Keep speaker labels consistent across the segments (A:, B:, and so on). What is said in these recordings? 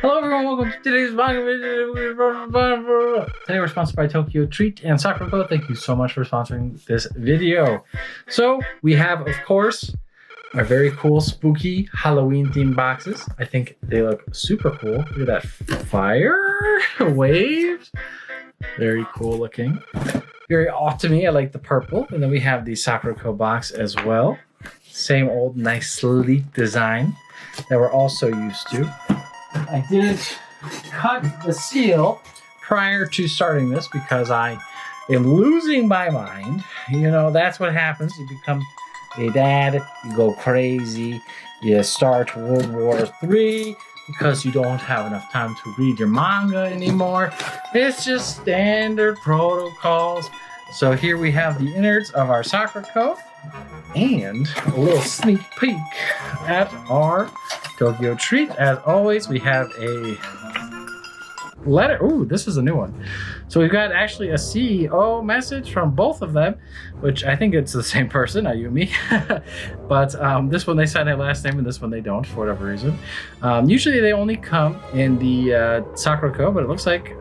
A: Hello everyone, welcome to today's manga video. Today we're sponsored by Tokyotreat and Sakuraco. Thank you so much for sponsoring this video. So we have, of course, our very cool spooky Halloween themed boxes. I think they look super cool. Look at that fire waves. Very cool looking. Very off to me. I like the purple. And then we have the Sakuraco box as well. Same old nice sleek design that we're also used to. I did cut the seal prior to starting this because I am losing my mind. You know, that's what happens. You become a dad, you go crazy, you start World War III because you don't have enough time to read your manga anymore. It's just standard protocols. So here we have the innards of our Sakuraco and a little sneak peek at our Tokyotreat. As always, we have a letter. Ooh, this is a new one. So we've got actually a CEO message from both of them, which I think it's the same person, Ayumi. But this one they sign their last name and this one they don't for whatever reason. Usually they only come in the Sakuraco, but it looks like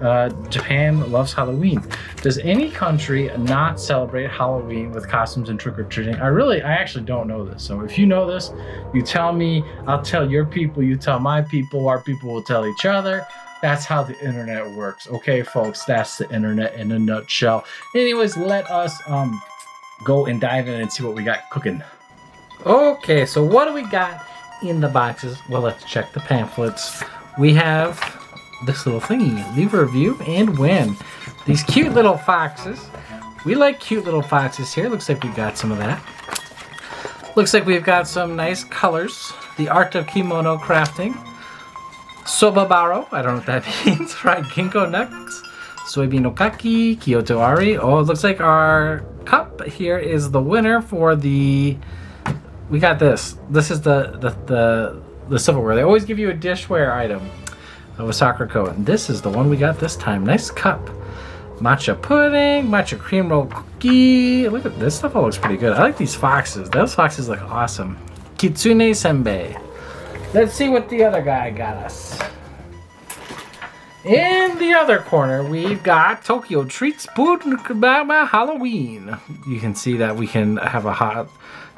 A: Japan loves Halloween. Does any country not celebrate Halloween with costumes and trick-or-treating? I actually don't know this. So if you know this, you tell me, I'll tell your people, you tell my people, our people will tell each other. That's how the internet works. Okay, folks, that's the internet in a nutshell. Anyways, let us go and dive in and see what we got cooking. Okay, so what do we got in the boxes? Well, let's check the pamphlets. We have this little thingy. Leave a review and win. These cute little foxes. We like cute little foxes here. Looks like we got some of that. Looks like we've got some nice colors. The art of kimono crafting. Sobabaro, I don't know what that means. Fried ginkgo nuts, soybean no kaki, Kyoto Ari. Oh, it looks like our cup here is the winner for the. We got this. This is the silverware. They always give you a dishware item of a Sakuraco, and this is the one we got this time. Nice cup. Matcha pudding, matcha cream roll cookie. Look at this stuff. All looks pretty good. I like these foxes. Those foxes look awesome. Kitsune senbei. Let's see what the other guy got us. In the other corner, we've got Tokyotreat Spoon Halloween. You can see that we can have a hot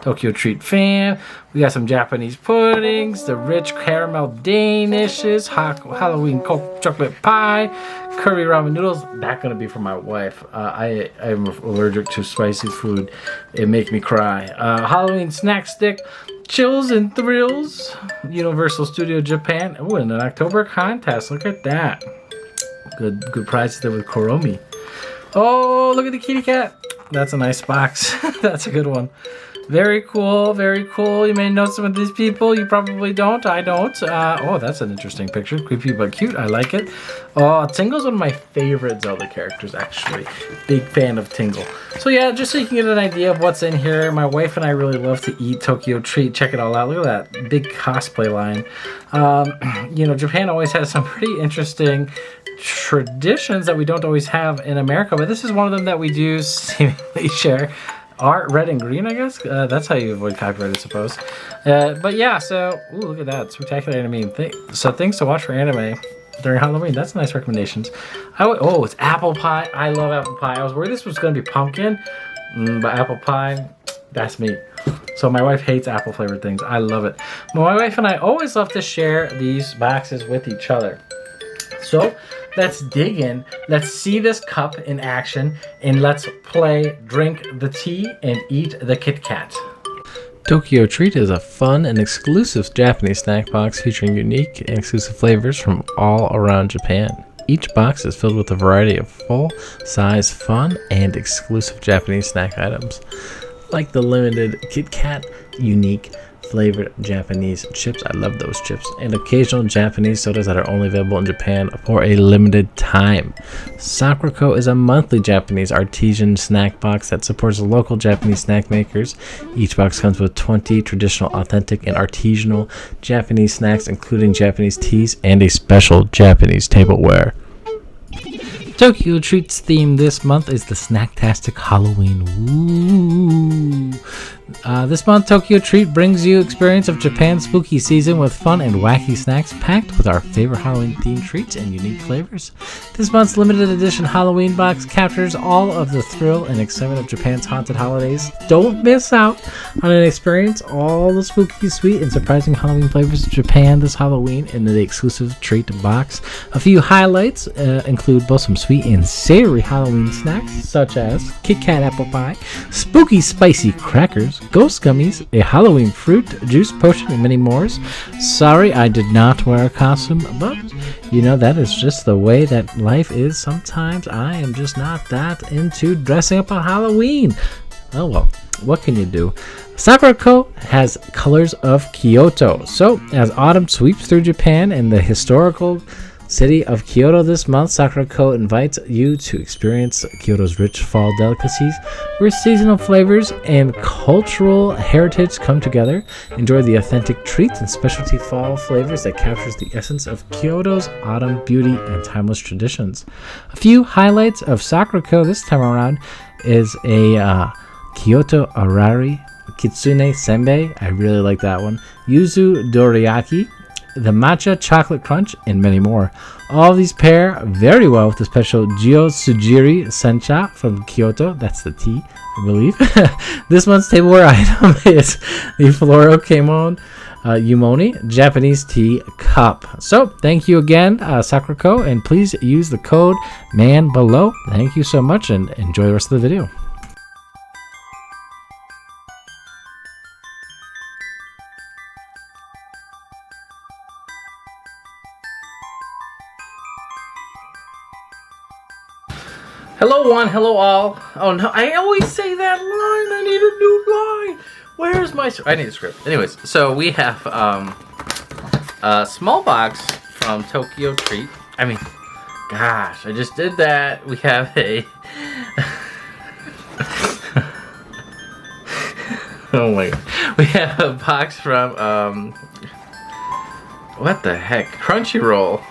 A: Tokyotreat fan. We got some Japanese puddings, the rich caramel Danishes, Halloween chocolate pie, curry ramen noodles. That's gonna be for my wife. I'm allergic to spicy food. It makes me cry. Halloween snack stick, chills and thrills, Universal Studio Japan. Oh, and an October contest. Look at that. Good prizes there with Kuromi. Oh, look at the kitty cat. That's a nice box. That's a good one. Very cool, very cool. You may know some of these people. You probably don't. I don't. Oh, that's an interesting picture. Creepy but cute. I like it. Oh, Tingle's one of my favorite Zelda characters, actually. Big fan of Tingle. So yeah, just so you can get an idea of what's in here. My wife and I really love to eat Tokyotreat. Check it all out. Look at that big cosplay line. You know, Japan always has some pretty interesting traditions that we don't always have in America, but this is one of them that we do seemingly share. Art red and green, I guess. That's how you avoid copyright, I suppose. But yeah, so ooh, look at that spectacular anime. So things to watch for anime during Halloween. That's nice recommendations. Oh, it's apple pie. I love apple pie. I was worried this was going to be pumpkin, but apple pie, that's me. So my wife hates apple flavored things. I love it. But my wife and I always love to share these boxes with each other. So let's dig in. Let's see this cup in action, and let's play drink the tea and eat the Kit Kat.
B: Tokyotreat is a fun and exclusive Japanese snack box featuring unique and exclusive flavors from all around Japan. Each box is filled with a variety of full-size, fun, and exclusive Japanese snack items, like the limited Kit Kat unique flavored Japanese chips. I love those chips. And occasional Japanese sodas that are only available in Japan for a limited time. Sakuraco is a monthly Japanese artisan snack box that supports local Japanese snack makers. Each box comes with 20 traditional, authentic, and artisanal Japanese snacks, including Japanese teas and a special Japanese tableware.
A: Tokyotreat's theme this month is the Snacktastic Halloween. Ooh.
B: This month, Tokyotreat brings you experience of Japan's spooky season with fun and wacky snacks packed with our favorite Halloween-themed treats and unique flavors. This month's limited edition Halloween box captures all of the thrill and excitement of Japan's haunted holidays. Don't miss out on an experience all the spooky, sweet, and surprising Halloween flavors of Japan this Halloween in the exclusive treat box. A few highlights include both some sweet and savory Halloween snacks, such as Kit Kat apple pie, spooky spicy crackers, ghost gummies, a Halloween fruit juice potion, and many more. Sorry, I did not wear a costume, but you know, that is just the way that life is. Sometimes I am just not that into dressing up on Halloween. Oh well, what can you do? Sakuraco has colors of Kyoto. So, as autumn sweeps through Japan and the historical city of Kyoto this month, Sakuraco invites you to experience Kyoto's rich fall delicacies, where seasonal flavors and cultural heritage come together. Enjoy the authentic treats and specialty fall flavors that captures the essence of Kyoto's autumn beauty and timeless traditions. A few highlights of Sakuraco this time around is a Kyoto Arari Kitsune Senbei. I really like that one. Yuzu Dorayaki, the matcha chocolate crunch, and many more. All these pair very well with the special Gyo Sujiri Sencha from Kyoto. That's the tea, I believe. This month's tableware item is the Floro Keimon Yumoni Japanese tea cup. So thank you again, Sakuraco, and please use the code MAN below. Thank you so much, and enjoy the rest of the video.
A: Hello one, hello all. Oh no, I always say that line. I need a new line. Where's my I need a script. Anyways, so we have a small box from Tokyotreat. I mean, gosh, I just did that. We have a oh my god. We have a box from what the heck? Crunchyroll.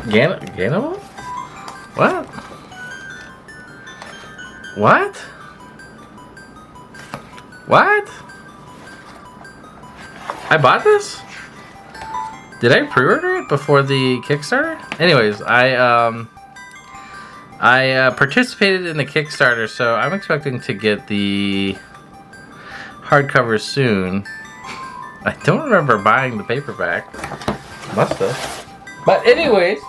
A: Ganable? What? What? What? I bought this? Did I pre-order it before the Kickstarter? Anyways, I participated in the Kickstarter, so I'm expecting to get the hardcover soon. I don't remember buying the paperback. Must have. But anyways,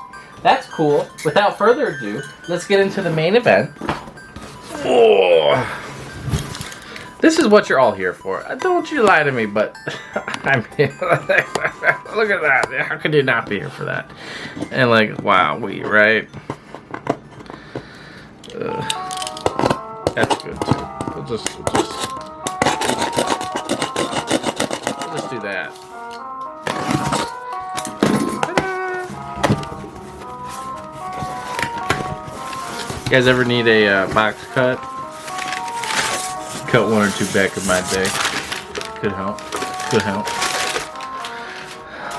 A: that's cool. Without further ado, let's get into the main event. Oh, this is what you're all here for. Don't you lie to me, but I'm here. Look at that. How could you not be here for that? And like, wow, right? That's good too. We'll just do that. You guys ever need a box cut? Cut one or two back in my day. Could help. Could help.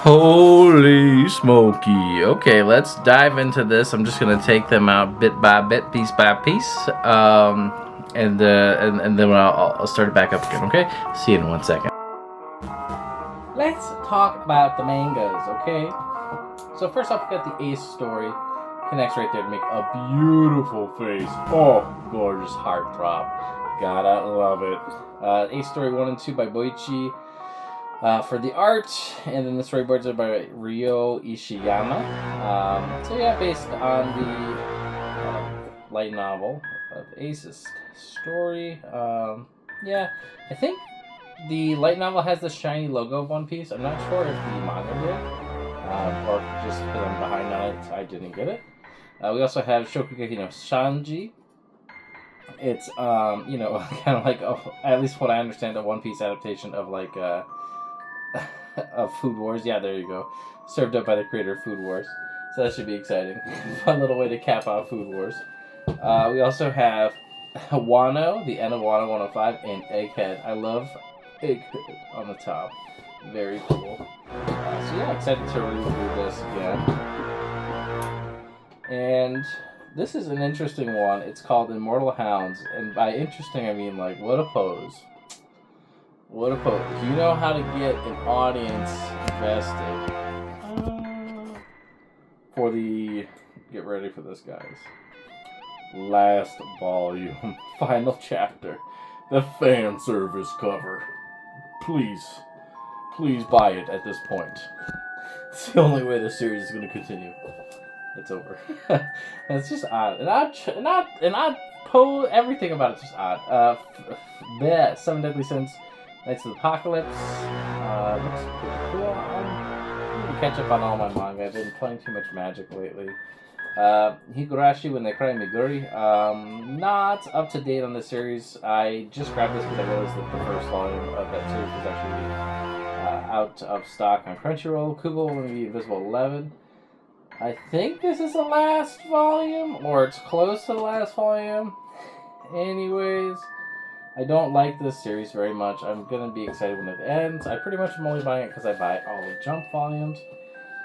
A: Holy smoky. Okay, let's dive into this. I'm just gonna take them out bit by bit, piece by piece, and then I'll start it back up again. Okay? See you in 1 second. Let's talk about the mangas. Okay. So first off, we got the Ace story. Connects right there to make a beautiful face. Oh, gorgeous heartthrob. Gotta love it. Ace Story 1 and 2 by Boichi for the art, and then the storyboards are by Ryo Ishiyama. So yeah, based on the light novel of Ace's story. Yeah, I think the light novel has the shiny logo of One Piece. I'm not sure if the manga did, or just because I'm behind on it, I didn't get it. We also have Shokugeki no Shanji. It's, you know, kind of like, at least what I understand, a One Piece adaptation of, like, of Food Wars. Yeah, there you go. Served up by the creator of Food Wars. So that should be exciting. Fun little way to cap out Food Wars. We also have Wano, the end of Wano 105, and Egghead. I love Egghead on the top. Very cool. So yeah, excited to review this again. And this is an interesting one. It's called Immortal Hounds. And by interesting, I mean, like, what a pose.
B: What a quote. Do you know how to get an audience invested? For the... Get ready for this, guys. Last volume. Final chapter. The fan service cover. Please buy it at this point. It's the only way the series is going to continue. It's over. And it's just odd. And odd pose, everything about it's just odd. 7 Deadly Sins, Knights of the Apocalypse. Looks pretty cool. I'm going to catch up on all my manga. I've been playing too much Magic lately. Higurashi When They Cry Meguri. Not up to date on the series. I just grabbed this because I realized that the first volume of that series was actually out of stock on Crunchyroll. Kubo will be Invisible 11. I think this is the last volume, or it's close to the last volume. Anyways, I don't like this series very much. I'm going to be excited when it ends. I pretty much am only buying it because I buy all the Jump volumes.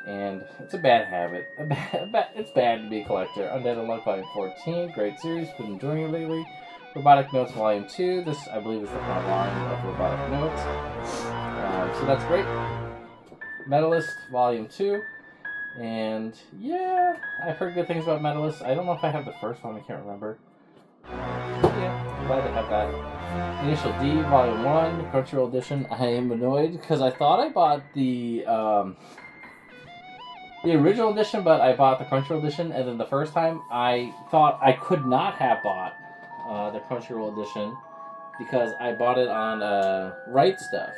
B: And it's a bad habit. It's bad to be a collector. Undead Unluck Volume 14. Great series. Been enjoying it lately. Robotic Notes Volume 2. This, I believe, is the front line of Robotic Notes. So that's great. Medalist Volume 2. And, yeah, I've heard good things about Medalist. I don't know if I have the first one. I can't remember. Yeah, glad to have that. Initial D, Volume 1. Crunchyroll Edition. I am annoyed because I thought I bought the original edition, but I bought the Crunchyroll edition, and then the first time I thought I could not have bought the Crunchyroll edition because I bought it on Right Stuff.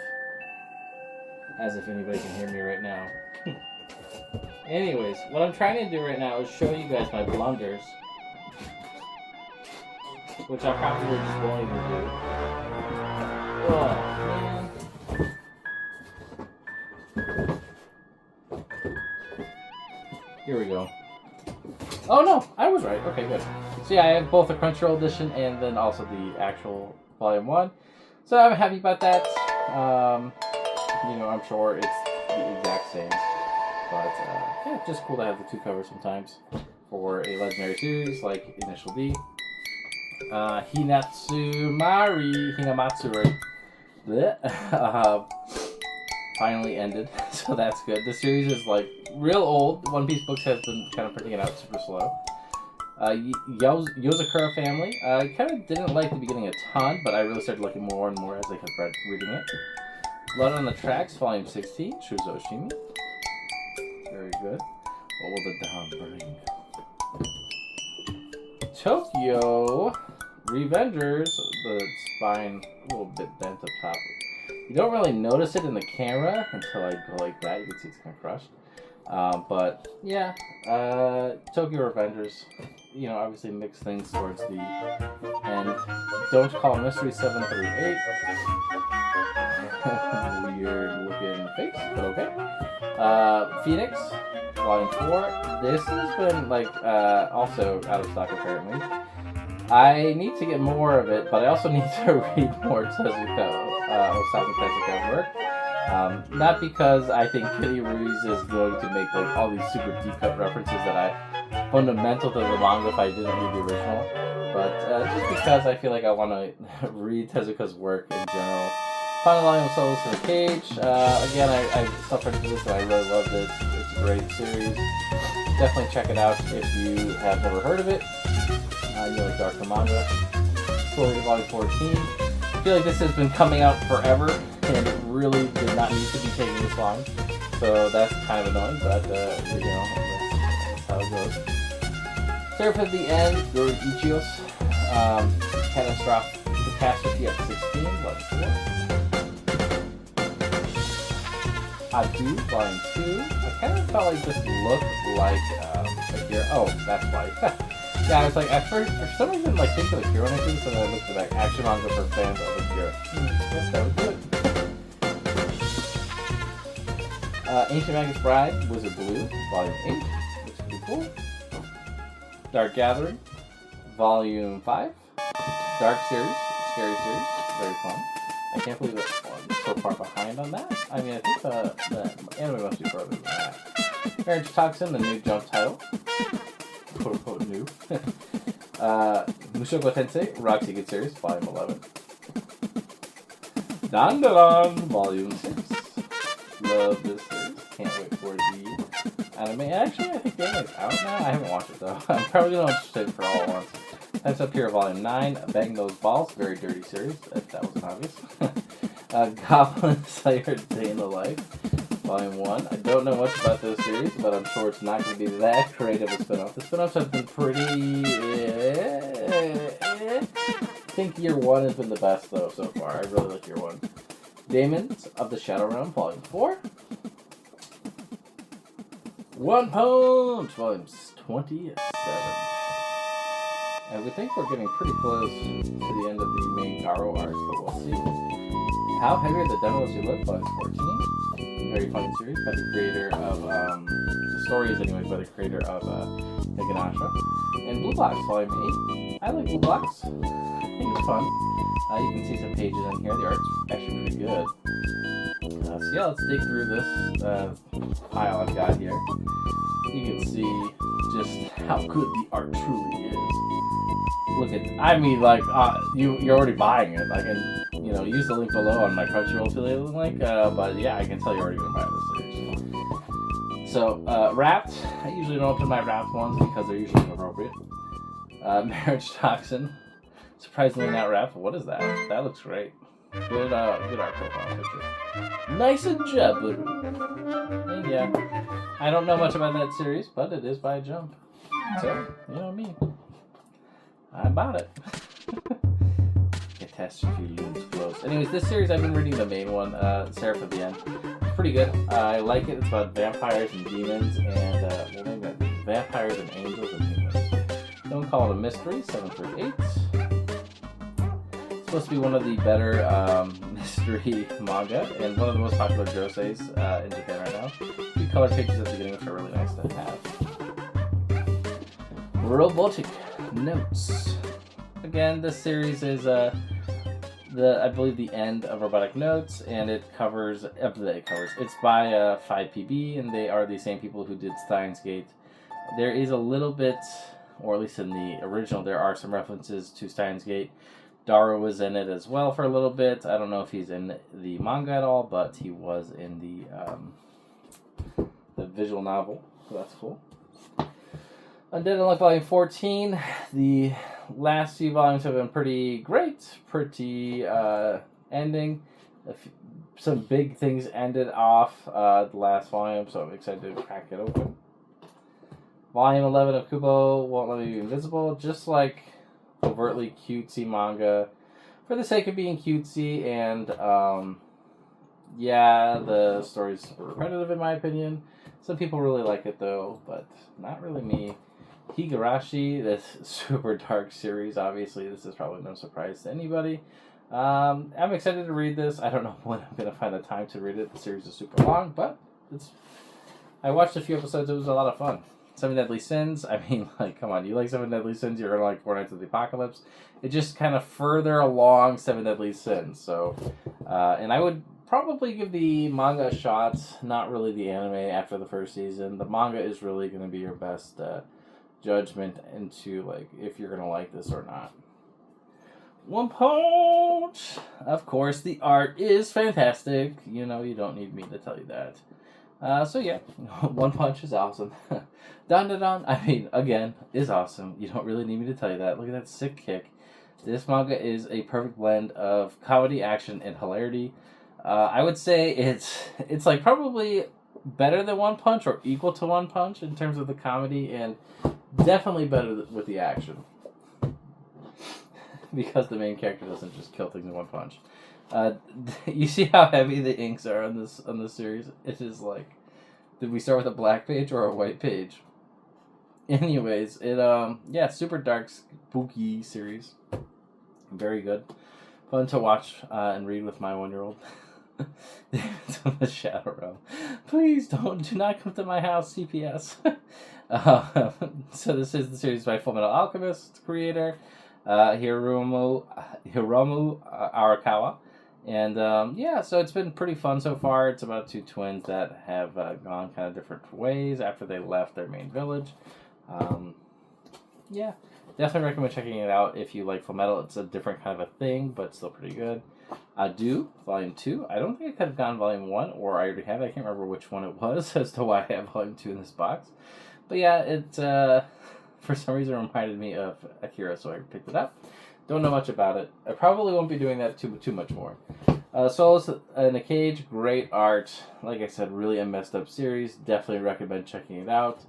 B: As if anybody can hear me right now. Anyways, what I'm trying to do right now is show you guys my blunders, which I probably just won't even do. Oh, man. Here we go. Oh no, I was right. Okay, good. So yeah, I have both the Crunchyroll edition and then also the actual Volume 1. So I'm happy about that. I'm sure it's the exact same. But yeah, just cool to have the two covers sometimes for a legendary series like Initial D. Hinamatsuri. Finally ended, so that's good. The series is like real old. One Piece Books has been kind of printing it out super slow. Yozakura Family. I kind of didn't like the beginning a ton, but I really started liking more and more as I kept reading it. Blood on the Tracks, Volume 16, Shuzo Oshimi. Very good. What will the dawn bring? Tokyo Revengers. The spine a little bit bent up top. You don't really notice it in the camera until I go like that. You can see it's kind of crushed. But yeah, Tokyo Revengers, obviously mix things towards the end. Don't Call Mystery 738. Weird looking face, but okay. Phoenix, Volume 4. This has been also out of stock apparently. I need to get more of it, but I also need to read more Osamu Tezuka work. Not because I think Kitty Ruiz is going to make all these super deep cut references that are fundamental to the manga if I didn't read the original, but just because I feel like I want to read Tezuka's work in general. Final volume of Souls in a Cage. Again, I suffered this and I really loved it. It's a great series. Definitely check it out if you have never heard of it. You like darker manga. Story Volume 14. I feel like this has been coming out forever, and it really did not need to be taking this long. So that's kind of annoying, but that's how it goes. Surf at the End, Guru Ichios. Catastrophe at 16, Volume 4. Adu, Volume 2. I kind of felt like this looked like a hero. Oh, that's why. Yeah, I was like, for some reason, think of the hero things, and then I looked at action manga for fans of the hero. Yes, that was good. Ancient Magus Bride, Wizard Blue, Volume 8. Looks pretty cool. Dark Gathering, Volume 5. Dark Series, Scary Series, very fun. I can't believe that I'm so far behind on that. I mean, I think the anime must be further than that. Marriage Toxin, the new Jump title. Quote unquote new. Mushoku Tensei, Roxy Good Series, Volume 11. Dandadan Volume 6. Love this series. Can't wait for the anime. Actually, I think the anime's out now. I haven't watched it though. I'm probably going to watch it for all at once. Next up here, Volume 9. Bang Those Balls. Very dirty series, if that wasn't obvious. Goblin Slayer Day in the Life. Volume 1. I don't know much about this series, but I'm sure it's not going to be that creative a spin-off. The spin-offs have been pretty... I think Year 1 has been the best, though, so far. I really like Year 1. Demons of the Shadow Realm, Volume 4. One Punch, Volume 27. And we think we're getting pretty close to the end of the main Garo arc, but we'll see. How Heavy Are the Demos You Live, Volume 14. Very funny series by the creator of, the story is anyways by the creator of Higanasha. And Blue Blocks, Volume 8. I like Blue Blocks. I think it's fun. You can see some pages in here. The art's actually pretty good. So yeah, let's dig through this pile I've got here. You can see just how good the art truly is. Look at, I mean, like, you're already buying it. I can, use the link below on my Crunchyroll affiliate link, but yeah, I can tell you're already going to buy this series. So, Wrapped. I usually don't open my Wrapped ones because they're usually inappropriate. Marriage Toxin. Surprisingly not Wrapped. What is that? That looks great. Good art profile picture. Nice and jabber. And yeah, I don't know much about that series, but it is by Jump. So, you know me. I bought it. Catastrophe looms close. Anyways, this series I've been reading the main one, Seraph of the End. It's pretty good. I like it. It's about vampires and demons, and well, maybe not vampires and angels and demons. Don't call it a mystery. 7 through 8. It's supposed to be one of the better mystery manga and one of the most popular joseis in Japan right now. The color pages at the beginning, which are really nice to have. Robotic Notes. Again, this series is I believe the end of Robotic Notes, and it covers it's by 5PB, and they are the same people who did Steins Gate. There is a little bit, or at least in the original, there are some references to Steins Gate. Dara was in it as well for a little bit. I don't know if he's in the manga at all, but he was in the visual novel, so that's cool. Undead Unluck Volume 14. The last few volumes have been pretty great, pretty ending. Some big things ended off the last volume, so I'm excited to crack it open. Volume 11 of Kubo Won't Let Me Be Invisible, just like overtly cutesy manga for the sake of being cutesy, and yeah, the story's repetitive in my opinion. Some people really like it though, but not really me. Higurashi, this super dark series, obviously this is probably no surprise to anybody. I'm excited to read this. I don't know when I'm going to find the time to read it. The series is super long, but I watched a few episodes. It was a lot of fun. Seven Deadly Sins, I mean, like, come on, you like Seven Deadly Sins, you're going to like Four Nights of the Apocalypse. It just kind of further along Seven Deadly Sins, so, and I would probably give the manga a shot, not really the anime after the first season. The manga is really going to be your best judgment into, like, if you're going to like this or not. One Punch! Of course, the art is fantastic. You know, you don't need me to tell you that. So yeah, One Punch is awesome. Dandadan, I mean, again, is awesome. You don't really need me to tell you that. Look at that sick kick. This manga is a perfect blend of comedy, action, and hilarity. I would say it's like probably better than One Punch or equal to One Punch in terms of the comedy, and definitely better with the action. Because the main character doesn't just kill things in one punch. You see how heavy the inks are on this series? It is like, did we start with a black page or a white page? Anyways, yeah, super dark, spooky series. Very good. Fun to watch and read with my 1-year-old. Demons of the Shadow Realm. Please do not come to my house, CPS. So this is the series by Fullmetal Alchemist creator. Hiromu Arakawa. And yeah, so it's been pretty fun so far. It's about two twins that have gone kind of different ways after they left their main village. Yeah, definitely recommend checking it out if you like Fullmetal. It's a different kind of a thing, but still pretty good. Ado, Volume 2. I don't think I could have gotten Volume 1, or I already have it. I can't remember which one it was as to why I have Volume 2 in this box. But yeah, it, for some reason, reminded me of Akira, so I picked it up. Don't know much about it. I probably won't be doing that too much more. Souls in a Cage, great art. Like I said, really a messed up series. Definitely recommend checking it out.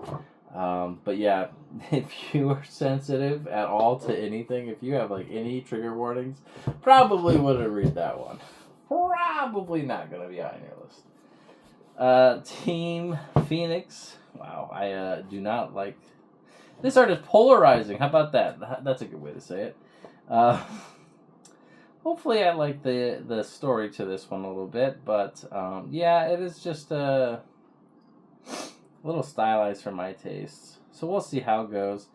B: But yeah, if you are sensitive at all to anything, if you have like any trigger warnings, probably wouldn't read that one. Probably not going to be high on your list. Team Phoenix. Wow, I do not like... This art is polarizing. How about that? That's a good way to say it. Hopefully I like the story to this one a little bit, but yeah, it is just a little stylized for my tastes. So we'll see how it goes.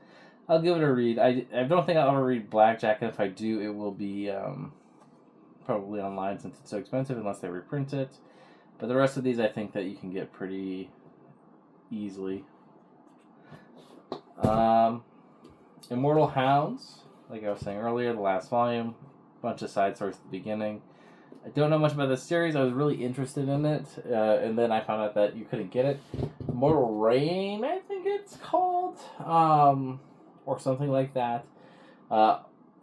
B: I'll give it a read. I don't think I'll ever read Blackjack, and if I do, it will be probably online since it's so expensive unless they reprint it. But the rest of these I think that you can get pretty easily. Immortal Hounds, like I was saying earlier, the last volume, bunch of side stories at the beginning. I don't know much about this series. I was really interested in it, and then I found out that you couldn't get it. Immortal Rain, I think it's called, or something like that,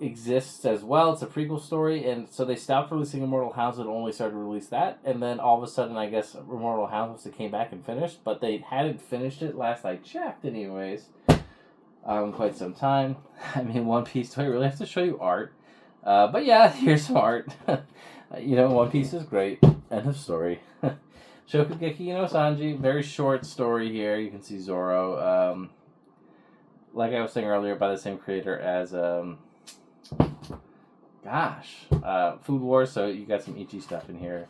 B: exists as well. It's a prequel story, and so they stopped releasing Immortal Hounds and only started to release that, and then all of a sudden, I guess, Immortal Hounds came back and finished, but they hadn't finished it last I checked anyways. Quite some time. I mean, One Piece, do I really have to show you art? But yeah, here's some art. You know, One Piece is great. End of story. Shokugeki no Sanji, very short story here. You can see Zoro. Like I was saying earlier, by the same creator as, Food Wars, so you got some Ichi stuff in here.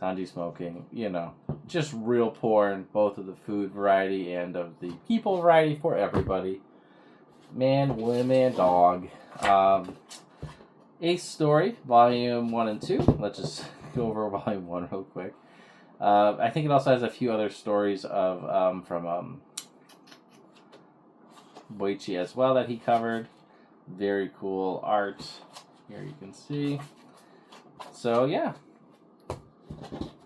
B: Sanji smoking, you know, just real porn, both of the food variety and of the people variety for everybody. Man, women, dog. Ace Story, Volume 1 and 2. Let's just go over Volume 1 real quick. I think it also has a few other stories of from Boichi as well that he covered. Very cool art. Here you can see. So, yeah.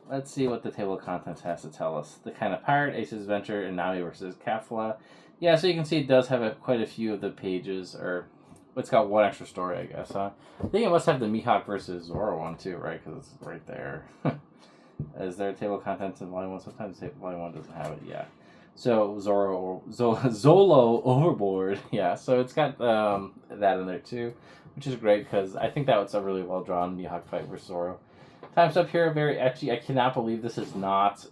B: Let's see what the table of contents has to tell us. The Kind of Pirate, Ace's Adventure, and Nami versus Kafla. Yeah, so you can see it does have quite a few of the pages, or it's got one extra story, I guess. I think it must have the Mihawk versus Zoro one too, right? Because it's right there. Is there a table of contents in Volume 1? Sometimes Volume 1 doesn't have it, yeah. So Zolo Overboard, yeah. So it's got that in there too, which is great because I think that was a really well drawn Mihawk fight versus Zoro. Time's up here, very etchy. I cannot believe this is not,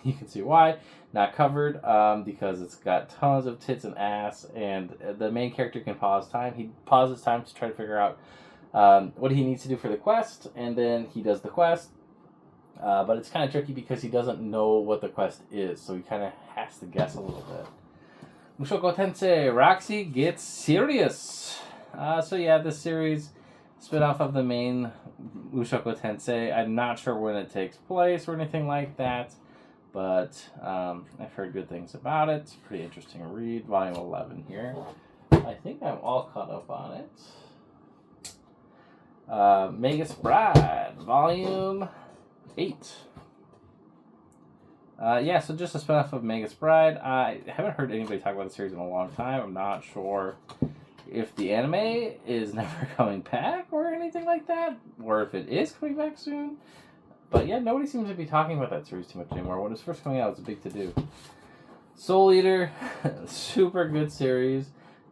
B: you can see why, not covered, because it's got tons of tits and ass, and the main character can pause time. He pauses time to try to figure out what he needs to do for the quest, and then he does the quest. But it's kind of tricky because he doesn't know what the quest is, so he kind of has to guess a little bit. Mushoku Tensei, Roxy Gets Serious. So yeah, this series, spin-off of the main Mushoku Tensei. I'm not sure when it takes place or anything like that, but I've heard good things about it. It's a pretty interesting read. Volume 11 here. I think I'm all caught up on it. Magus Bride, Volume 8. Yeah, so just a spin-off of Magus Bride. I haven't heard anybody talk about the series in a long time. I'm not sure if the anime is never coming back or anything like that, or if it is coming back soon. But yeah, nobody seems to be talking about that series too much anymore. When it was first coming out, it was a big to-do. Soul Eater, super good series.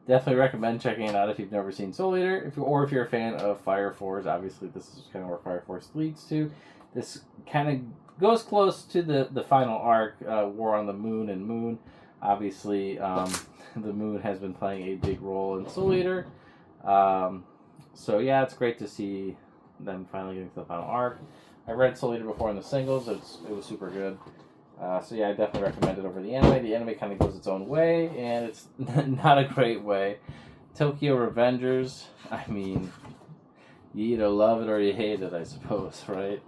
B: Definitely recommend checking it out if you've never seen Soul Eater, if you're a fan of Fire Force. Obviously, this is kind of where Fire Force leads to. This kind of goes close to the final arc, War on the Moon and Moon. Obviously, the Moon has been playing a big role in Soul Eater. So yeah, it's great to see them finally getting to the final arc. I read Soul Eater before in the singles. It was super good. So yeah, I definitely recommend it over the anime. The anime kind of goes its own way, and it's not a great way. Tokyo Revengers, I mean, you either love it or you hate it, I suppose, right?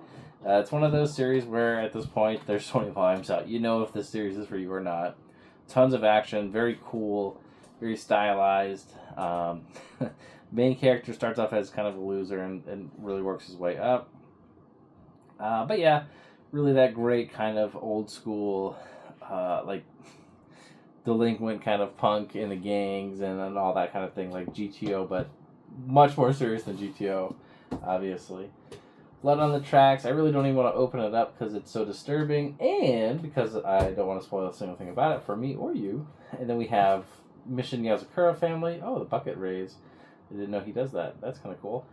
B: It's one of those series where at this point there's so many volumes out. You know if this series is for you or not. Tons of action, very cool, very stylized. Main character starts off as kind of a loser and really works his way up. But yeah, really that great kind of old school, like delinquent kind of punk in the gangs and all that kind of thing, like GTO, but much more serious than GTO, obviously. Blood on the Tracks. I really don't even want to open it up because it's so disturbing, and because I don't want to spoil a single thing about it for me or you. And then we have Mission Yazakura Family. Oh, the bucket raise. I didn't know he does that. That's kind of cool.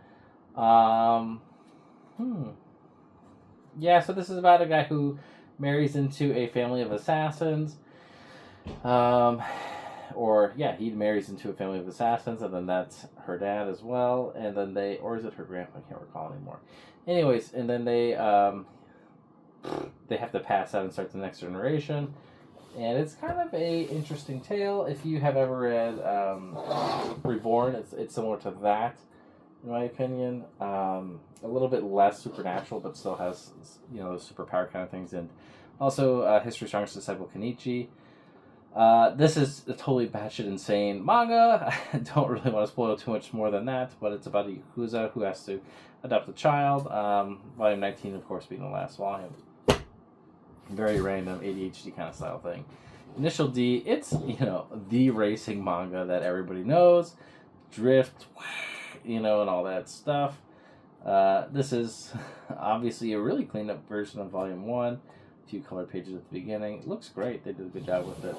B: Yeah, so this is about a guy who marries into a family of assassins. He marries into a family of assassins, and then that's her dad as well, and then or is it her grandpa? I can't recall anymore. Anyways, and then they have to pass out and start the next generation, and it's kind of a interesting tale. If you have ever read Reborn, it's similar to that, in my opinion. A little bit less supernatural, but still has superpower kind of things, and also History's Strongest Disciple Kenichi. This is a totally batshit insane manga. I don't really want to spoil too much more than that, but it's about a Yakuza who has to adopt a child. Volume 19, of course, being the last volume. Very random ADHD kind of style thing. Initial D, it's, the racing manga that everybody knows. Drift, and all that stuff. This is obviously a really cleaned up version of Volume 1. Few colored pages at the beginning. It looks great. They did a good job with it.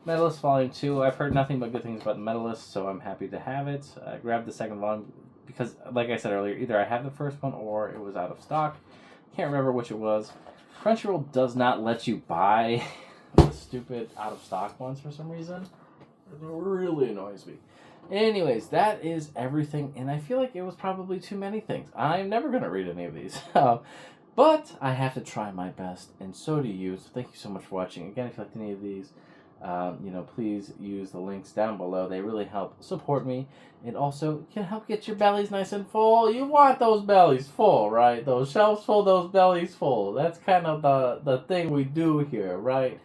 B: Medalist Volume 2. I've heard nothing but good things about the Medalist, so I'm happy to have it. I grabbed the second volume because, like I said earlier, either I have the first one or it was out of stock. Can't remember which it was. Crunchyroll does not let you buy the stupid out of stock ones for some reason. It really annoys me. Anyways, that is everything, and I feel like it was probably too many things. I'm never going to read any of these. But I have to try my best, and so do you. So thank you so much for watching. Again, if you liked any of these, please use the links down below. They really help support me, and also can help get your bellies nice and full. You want those bellies full, right? Those shelves full, those bellies full. That's kind of the thing we do here, right?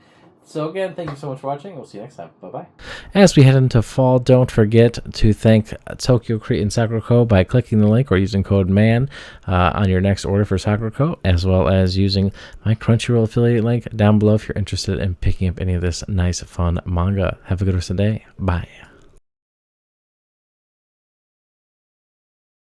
B: So again, thank you so much for watching. We'll see you next time. Bye-bye. As we head into fall, don't forget to thank Tokyotreat and Sakuraco by clicking the link or using code MAN on your next order for Sakuraco, as well as using my Crunchyroll affiliate link down below if you're interested in picking up any of this nice, fun manga. Have a good rest of the day. Bye.